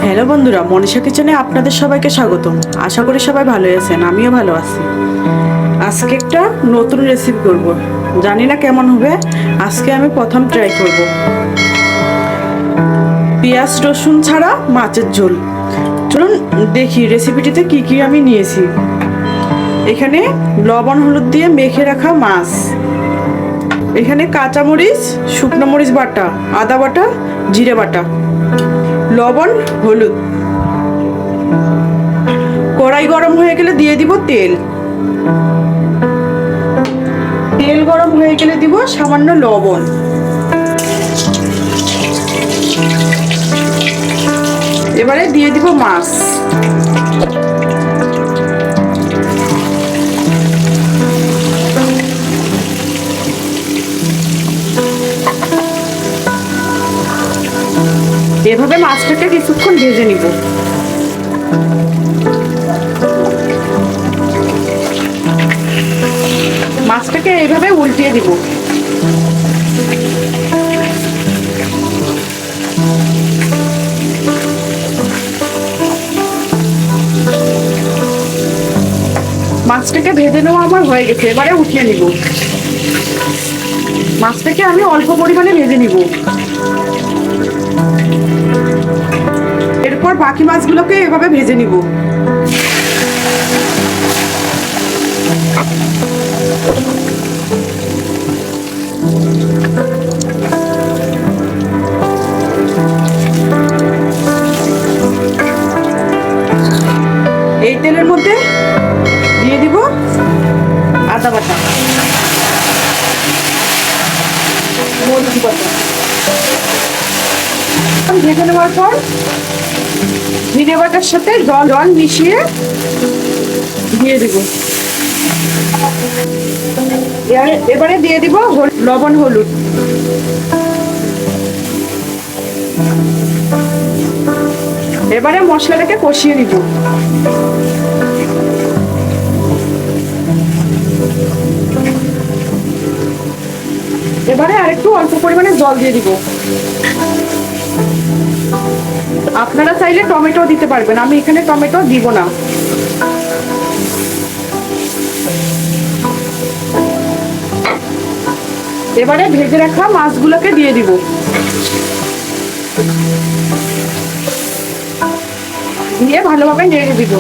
Hello বন্ধুরা, মনীষা কিচেনে আপনাদের সবাইকে স্বাগতম। আশা করি সবাই ভালো আছেন, আমিও ভালো আছি। আজকে একটা নতুন রেসিপি করব, জানি না কেমন হবে। আজকে আমি প্রথম ট্রাই করব পেঁয়াজ রসুন ছাড়া মাছের ঝোল। চলুন দেখি রেসিপিটিতে কি কি আমি নিয়েছি। এখানে লবণ হলুদ দিয়ে মেখে রাখা মাছ, এখানে কাঁচামরিচ, শুকনো মরিচ বাটা, আদা বাটা, জিরে বাটা, লবণ, হলুদ। কড়াই গরম হয়ে গেলে দিয়ে দিব তেল। তেল গরম হয়ে গেলে দিব সামান্য লবণ। এবারে দিয়ে দিব মাছ। এভাবে মাছটাকে কিছুক্ষণ ভেজে নিব। মাছটাকে এইভাবে উল্টিয়ে দিব। মাছটাকে ভেজে নেওয়া আমার হয়ে গেছে, এবারে উঠিয়ে নিব। মাছটাকে আমি অল্প পরিমাণে ভেজে নিব। এরপর বাকি মাছগুলোকে এভাবে ভেজে নিব। এই তেলের মধ্যে দিয়ে দিব আদা বাটা, মরিচ বাটা। ভেজে নেওয়ার পর জিরে বাটার সাথে জল মিশিয়ে দিয়ে দিব। এবারে দিয়ে দিব লবণ হলুদ। এবারে মশলাটাকে কষিয়ে নিব। এবারে আরেকটু অল্প পরিমাণে জল দিয়ে দিব। আপনারা চাইলে টমেটো দিতে পারবেন, আমি এখানে টমেটো দিব না। এবারে ভেজে রাখা মাছগুলোকে দিয়ে দিব। দিয়ে ভালোভাবে নেড়ে দিব।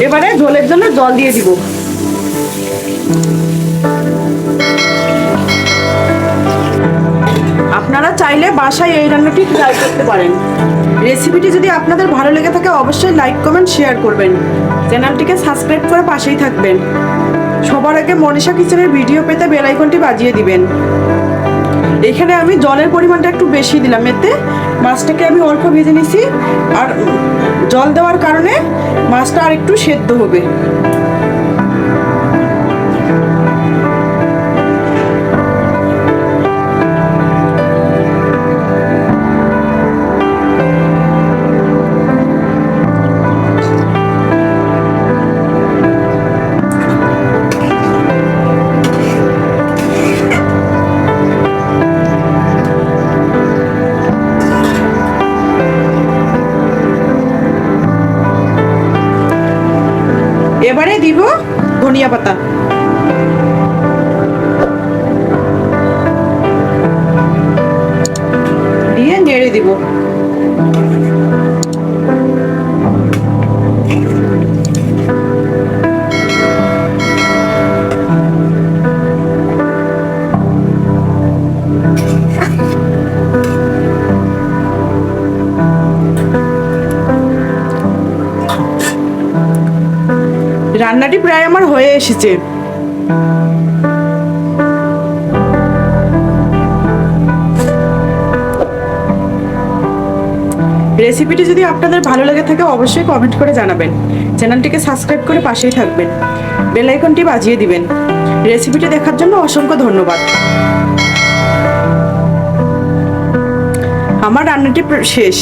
এবারে ঝোলের জন্য জল দিয়ে দিব। আপনারা চাইলে বাসায় এই রান্নাটি ট্রাই করতে পারেন। রেসিপিটি যদি আপনাদের ভালো লেগে থাকে অবশ্যই লাইক কমেন্ট শেয়ার করবেন। চ্যানেলটিকে সাবস্ক্রাইব করে পাশেই থাকবেন। সবার আগে মনীষা কিচেনের ভিডিও পেতে বেল আইকনটি বাজিয়ে দিবেন। এখানে আমি জলের পরিমাণটা একটু বেশি দিলাম, এতে মাছটাকে আমি অল্প ভেজে নিছি, আর জল দেওয়ার কারণে মাছটা আর একটু সেদ্ধ হবে। এবারে দিব ধনিয়া পাতা। দিয়ে নেড়ে দিব। রান্নাটি প্রায় আমার হয়ে এসেছে। রেসিপিটি যদি আপনাদের ভালো লেগে থাকে অবশ্যই কমেন্ট করে জানাবেন। চ্যানেলটিকে সাবস্ক্রাইব করে পাশেই থাকবেন। বেল আইকনটি বাজিয়ে দিবেন। রেসিপিটি দেখার জন্য অসংখ্য ধন্যবাদ। আমার রান্নাটি শেষ।